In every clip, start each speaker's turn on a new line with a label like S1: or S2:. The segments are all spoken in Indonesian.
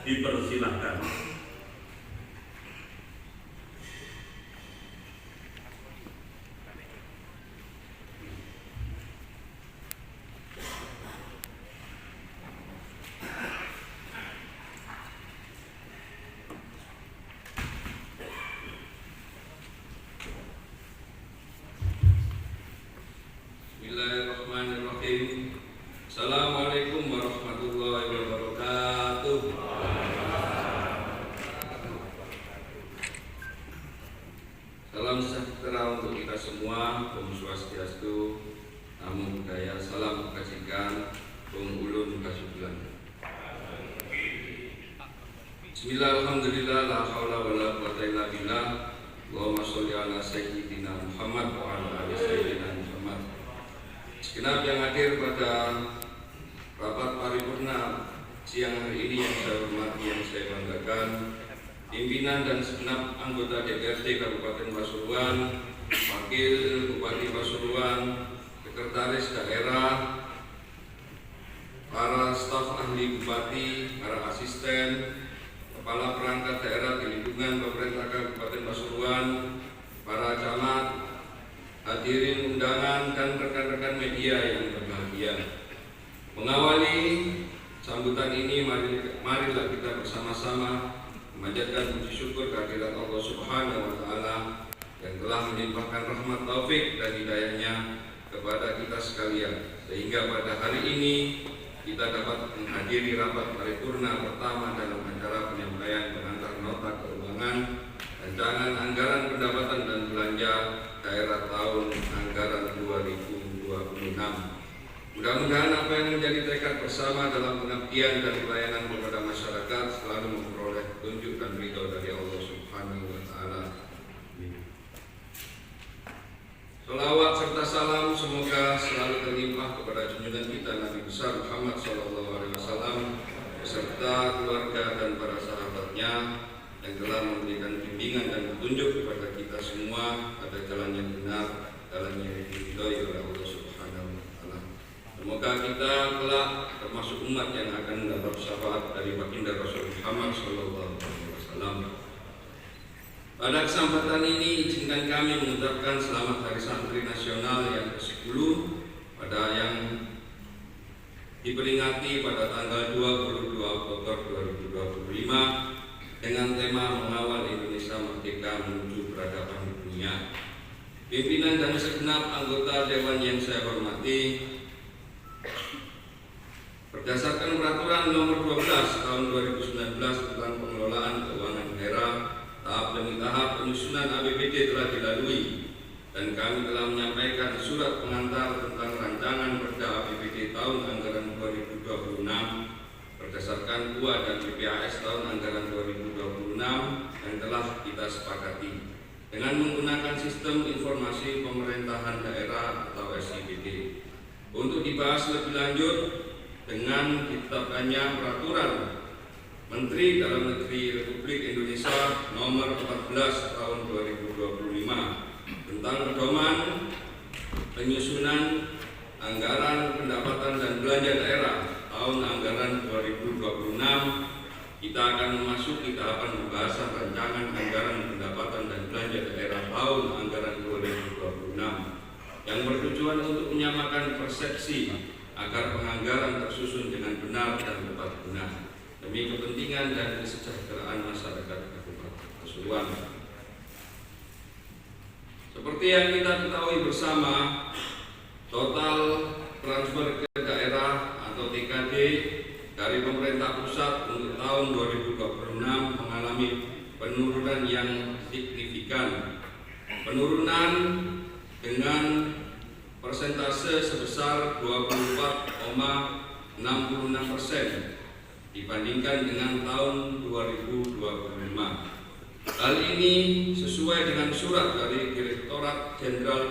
S1: Dipersilahkan.
S2: Bismillahirrahmanirrahim. Assalamualaikum warahmatullahi wabarakatuh. Salam sejahtera untuk kita semua. Om Swastiastu, Namo Buddhaya, salam kebajikan, Om Ulun Kasubulan. Bismillah, alhamdulillah, la haula wa la quwwata illa billah. Allahumma sholli ala sayyidina Muhammad wa ala ali sayyidina Muhammad. Segenap yang hadir pada rapat paripurna siang hari ini yang saya hormati, yang saya banggakan, pimpinan dan segenap anggota DPRD Kabupaten Pasuruan, Wakil Bupati Pasuruan, Sekretaris Daerah, para staf ahli Bupati, para asisten, Kepala Perangkat Daerah di lingkungan Pemerintah Kabupaten Pasuruan, para camat, hadirin undangan dan rekan-rekan media yang berbahagia. Mengawali sambutan ini, marilah kita bersama-sama memanjatkan puji syukur kehadirat Allah Subhanahu wa Ta'ala yang telah melimpahkan rahmat taufik dan hidayahnya kepada kita sekalian, sehingga pada hari ini kita dapat menghadiri rapat paripurna pertama dalam acara penyampaian pengantar nota keuangan rancangan anggaran pendapatan dan belanja daerah tahun anggaran 2026. Mudah-mudahan apa yang menjadi tekad bersama dalam pengabdian dan pelayanan kepada masyarakat selalu memperoleh petunjuk dan ridho dari Allah Subhanahu wa Ta'ala. Salawat serta salam semoga selalu terlimpah kepada junjungan kita Nabi besar Muhammad SAW beserta keluarga dan para sahabatnya yang telah memberikan bimbingan dan petunjuk kepada kita semua pada jalan yang benar, jalan yang diridhoi oleh Allah Subhanahu wa Ta'ala. Semoga kita kelak termasuk umat yang akan mendapat syafaat dari baginda Rasul Muhammad SAW. Pada kesempatan ini izinkan kami mengucapkan selamat Hari Santri Nasional yang ke-10 pada yang diperingati pada tanggal 22 Oktober 2025 dengan tema mengawal Indonesia Merdeka menuju peradaban dunia. Pimpinan dan segenap anggota Dewan yang saya hormati, berdasarkan Peraturan Nomor 12 Tahun 2019 tentang pengelolaan keuangan daerah, tahap demi tahap penyusunan APBD telah dilalui dan kami telah menyampaikan surat pengantar tentang rancangan perda APBD tahun anggaran 2026 berdasarkan KUA dan PPAS tahun anggaran 2026 yang telah kita sepakati dengan menggunakan sistem informasi pemerintahan daerah atau SIPD. Untuk dibahas lebih lanjut dengan ditetapkannya peraturan Menteri Dalam Negeri Republik Indonesia Nomor 14 Tahun 2025 tentang pedoman penyusunan anggaran pendapatan dan belanja daerah tahun anggaran 2026, kita akan memasuki tahapan pembahasan rancangan anggaran pendapatan dan belanja daerah tahun anggaran 2026 yang bertujuan untuk menyamakan persepsi agar penganggaran tersusun dengan benar dan tepat guna demi kepentingan dan kesejahteraan masyarakat Kabupaten Pasuruan. Seperti yang kita ketahui bersama, total transfer ke daerah atau TKD dari pemerintah pusat untuk tahun 2026 mengalami penurunan yang signifikan. Penurunan dengan persentase sebesar 24,66% dibandingkan dengan tahun 2025. Hal ini sesuai dengan surat dari Direktorat Jenderal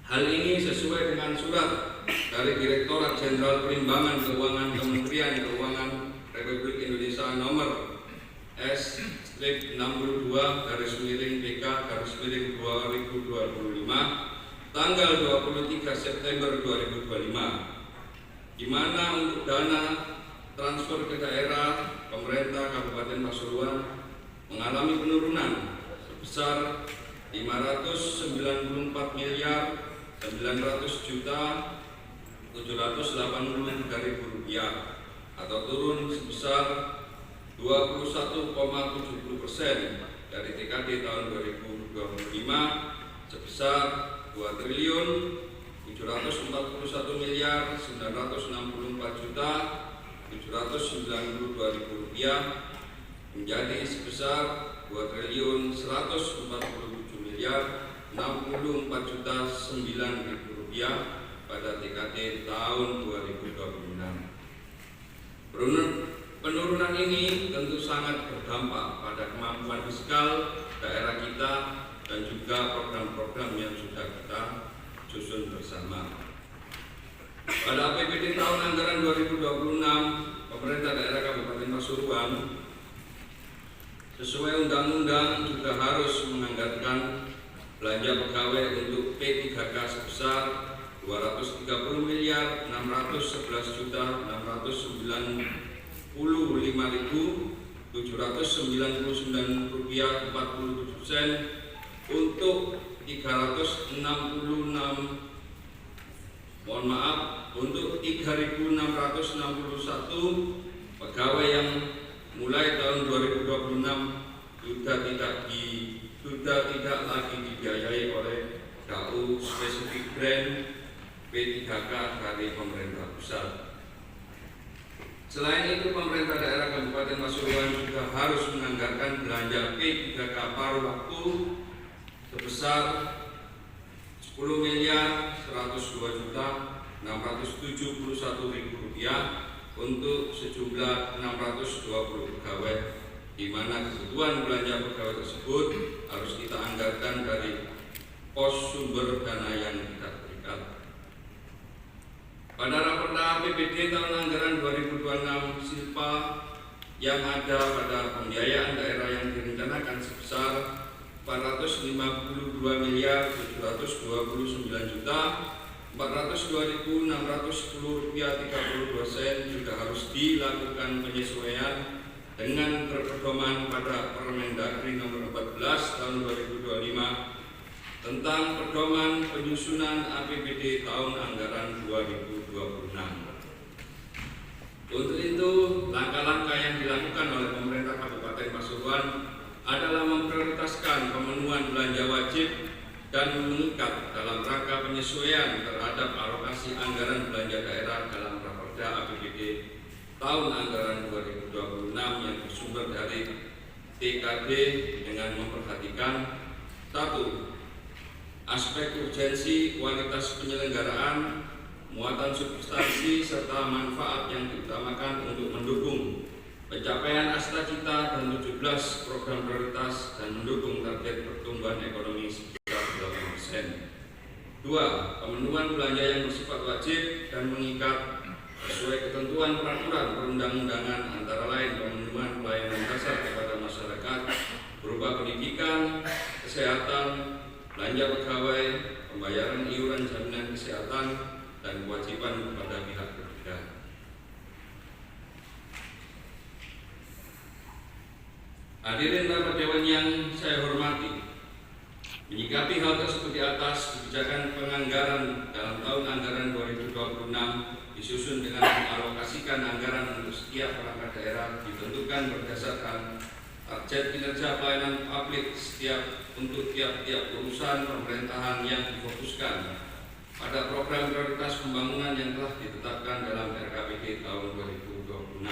S2: Hal ini sesuai dengan surat dari Direktorat Jenderal Perimbangan Keuangan Kementerian Keuangan Republik Indonesia nomor S/62/PK/2025 tanggal 23 September 2025 di mana untuk dana transfer ke daerah pemerintah Kabupaten Pasuruan mengalami penurunan sebesar 594 miliar 900 juta 783 ribu rupiah atau turun sebesar 21,70% dari TKD tahun 2025 sebesar 2 triliun 741 miliar 964 juta 792 ribu rupiah menjadi sebesar 2 triliun 147 miliar 64 juta 9 ribu rupiah pada TKD tahun 2026. Penurunan ini tentu sangat berdampak pada kemampuan fiskal daerah kita dan juga program-program yang sudah kita susun bersama. Pada APBD tahun anggaran 2026, pemerintah daerah Kabupaten Pasuruan sesuai undang-undang juga harus menganggarkan belanja pegawai untuk P3K sebesar 230 miliar 611 juta 695.799 rupiah 47 sen untuk 3.661 pegawai yang mulai tahun 2026 sudah tidak lagi dibiayai oleh KU Spesifik Grant P3K dari pemerintah pusat. Selain itu, pemerintah daerah Kabupaten Pasuruan juga harus menganggarkan belanja P3K paruh waktu sebesar 10 miliar 102 juta 671 ribu rupiah untuk sejumlah 620 pegawai, di mana kebutuhan belanja pegawai tersebut harus kita anggarkan dari pos sumber dana yang tidak terikat. Pada raperda APBD tahun anggaran 2026 SILPA yang ada pada pembiayaan daerah yang direncanakan sebesar 452 miliar 729 juta 402.610 rupiah 32 sen juga harus dilakukan penyesuaian dengan berpedoman pada Permendagri nomor 14 tahun 2025 tentang pedoman penyusunan APBD tahun anggaran 2026. Untuk itu, langkah-langkah yang dilakukan oleh pemerintah Kabupaten Pasuruan adalah memprioritaskan pemenuhan belanja wajib dan mengikat dalam rangka penyesuaian terhadap alokasi anggaran belanja daerah dalam Raperda APBD tahun anggaran 2026 yang bersumber dari TKD dengan memperhatikan 1. Aspek urgensi, kualitas penyelenggaraan, muatan substansi, serta manfaat yang diutamakan untuk mendukung pencapaian Asta-Cita dan 17 program prioritas dan mendukung target pertumbuhan ekonomi sebesar 2%. 2. Pemenuhan belanja yang bersifat wajib dan mengikat sesuai ketentuan peraturan perundang-undangan antara lain pemenuhan pelayanan dasar kepada masyarakat berupa pendidikan, kesehatan, belanja pegawai, pembayaran iuran jaminan kesehatan, dan kewajiban kepada pihak ketiga. Hadirin rapat dewan yang saya hormati, menyikapi hal tersebut di atas, kebijakan penganggaran dalam tahun anggaran 2026 disusun dengan mengalokasikan anggaran untuk setiap perangkat daerah ditentukan berdasarkan target kinerja pelayanan publik untuk tiap-tiap urusan pemerintahan yang difokuskan pada program prioritas pembangunan yang telah ditetapkan dalam RKPD tahun 2026,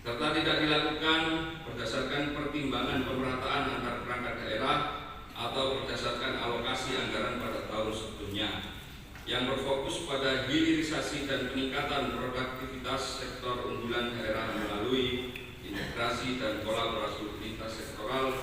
S2: serta tidak dilakukan berdasarkan pertimbangan pemerataan antar perangkat daerah atau berdasarkan alokasi anggaran pada tahun sebelumnya, yang berfokus pada hilirisasi dan peningkatan produktivitas sektor unggulan daerah melalui integrasi dan kolaborasi lintas sektoral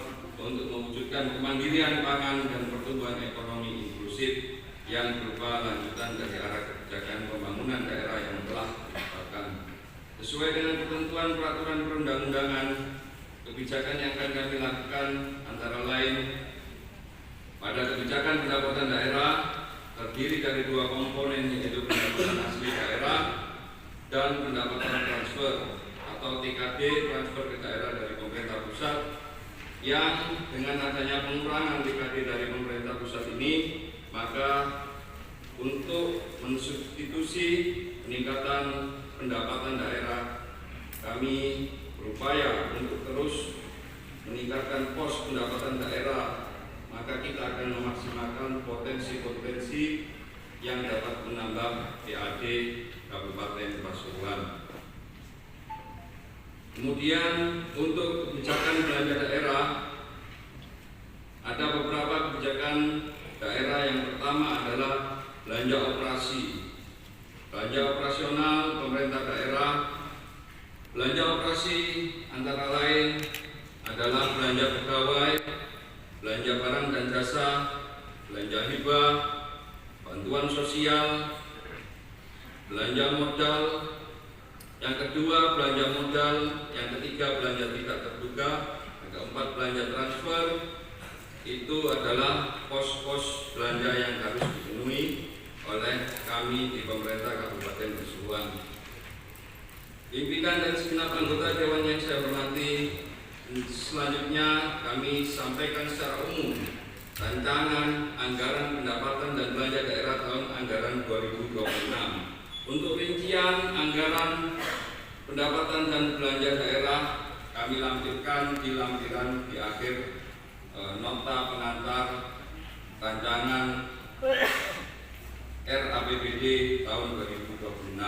S2: untuk mewujudkan kemandirian pangan dan pertumbuhan ekonomi inklusif yang berupa lanjutan dari arah kebijakan pembangunan daerah yang telah ditetapkan. Sesuai dengan ketentuan peraturan perundang-undangan, kebijakan yang akan kami lakukan antara lain pada kebijakan pendapatan daerah terdiri dari 2 komponen, yaitu pendapatan asli daerah dan pendapatan transfer atau TKD transfer ke daerah dari pemerintah pusat, yang dengan adanya pengurangan TKD dari pemerintah pusat ini, maka untuk mensubstitusi peningkatan pendapatan daerah, kami berupaya untuk terus meningkatkan pos pendapatan daerah, maka kita akan memaksimalkan potensi-potensi yang dapat menambah PAD Kabupaten Pasuruan. Kemudian untuk kebijakan belanja daerah, ada beberapa kebijakan daerah. Yang pertama adalah belanja operasi. Belanja operasional pemerintah daerah. Belanja operasi antara lain adalah belanja pegawai, belanja barang dan jasa, belanja hibah, bantuan sosial, belanja modal. Yang kedua belanja modal, yang ketiga belanja tidak terduga, yang keempat belanja transfer. Itu adalah pos-pos belanja yang harus dipenuhi oleh kami di pemerintah Kabupaten Pasuruan. Pimpinan dan segenap anggota Dewan yang saya hormati, selanjutnya kami sampaikan secara umum rancangan anggaran pendapatan dan belanja daerah tahun anggaran 2026. Untuk rincian anggaran pendapatan dan belanja daerah kami lampirkan di lampiran di akhir nota pengantar rancangan RAPBD tahun 2026.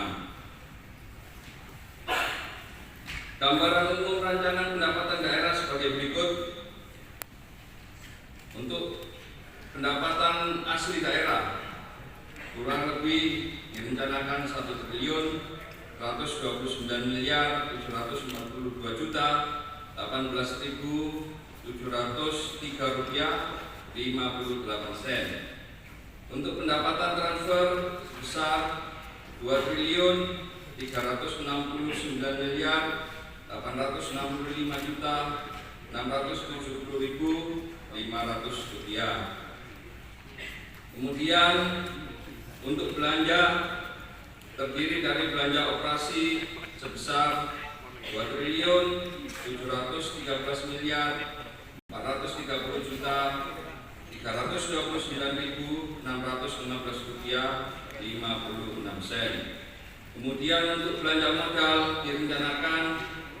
S2: Gambaran umum rancangan pendapatan daerah sebagai berikut. Untuk pendapatan asli daerah kurang lebih direncanakan 1.129.742.018.500 rupiah 58 sen. Untuk pendapatan transfer sebesar 2.365.670.500 rupiah. Kemudian untuk belanja terdiri dari belanja operasi sebesar 2.430.329.616 rupiah 56 sen. Kemudian untuk belanja modal direncanakan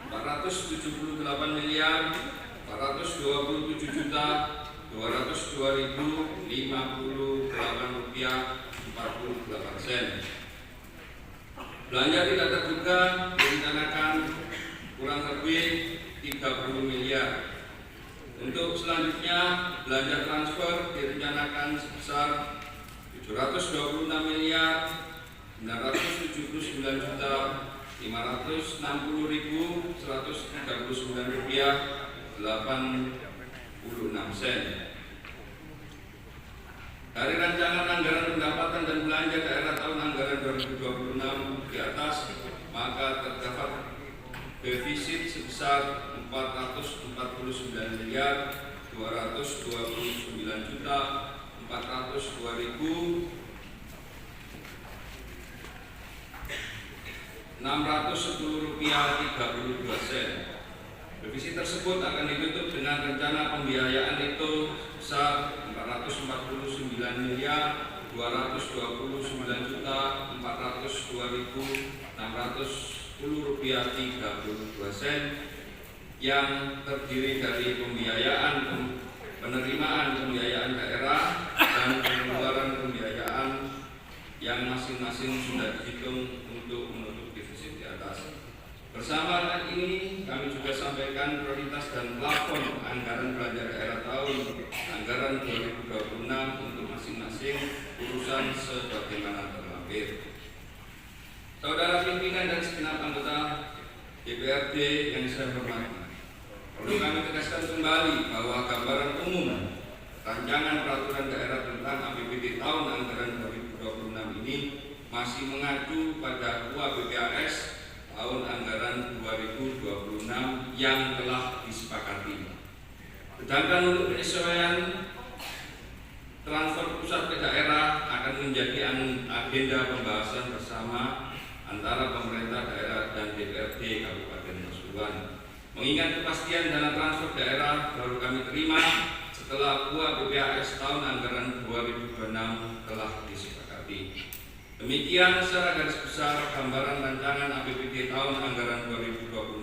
S2: 477.202.202.058 rupiah 48 sen. Belanja tidak terduga direncanakan kurang lebih 30 miliar. Untuk selanjutnya belanja transfer direncanakan sebesar 729.960.139 rupiah 86 sen. Dari rancangan anggaran pendapatan dan belanja daerah tahun anggaran 2026 di atas, maka terdapat defisit sebesar 449.229.610 rupiah 32 sen. Defisit tersebut akan ditutup dengan rencana pembiayaan itu sebesar 449.229.402.610 rupiah 32 sen, yang terdiri dari pembiayaan penerimaan pembiayaan daerah dan pengeluaran pembiayaan yang masing-masing sudah dihitung untuk menutup defisit di atas. Bersama ini kami juga sampaikan prioritas dan plafon anggaran belanja daerah tahun anggaran 2026 untuk masing-masing urusan sebagaimana terlampir. Saudara pimpinan dan segenap anggota DPRD yang saya hormati, perlu kami tegaskan kembali bahwa gambaran umum rancangan peraturan daerah tentang APBD tahun anggaran 2026 ini masih mengacu pada UABPAS tahun anggaran 2026 yang telah disepakati. Sedangkan untuk penyesuaian transfer pusat ke daerah akan menjadi agenda pembahasan bersama antara pemerintah DPRD Kabupaten Pasuruan. Mengingat kepastian dana transfer daerah baru kami terima setelah KUA BPAS tahun anggaran 2026 telah disepakati. Demikian secara garis besar gambaran rancangan APBD tahun anggaran 2026,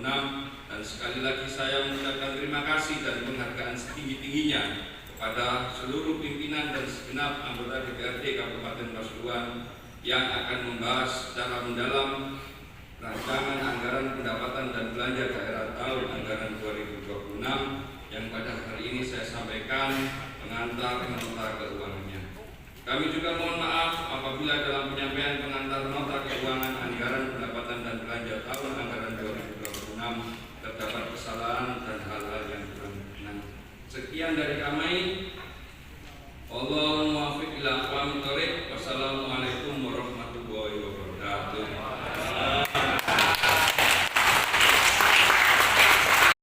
S2: dan sekali lagi saya mengucapkan terima kasih dan penghargaan setinggi-tingginya kepada seluruh pimpinan dan segenap anggota DPRD Kabupaten Pasuruan yang akan membahas secara mendalam rancangan anggaran pendapatan dan belanja daerah tahun anggaran 2026 yang pada hari ini saya sampaikan pengantar nota keuangannya. Kami juga mohon maaf apabila dalam penyampaian pengantar nota keuangan anggaran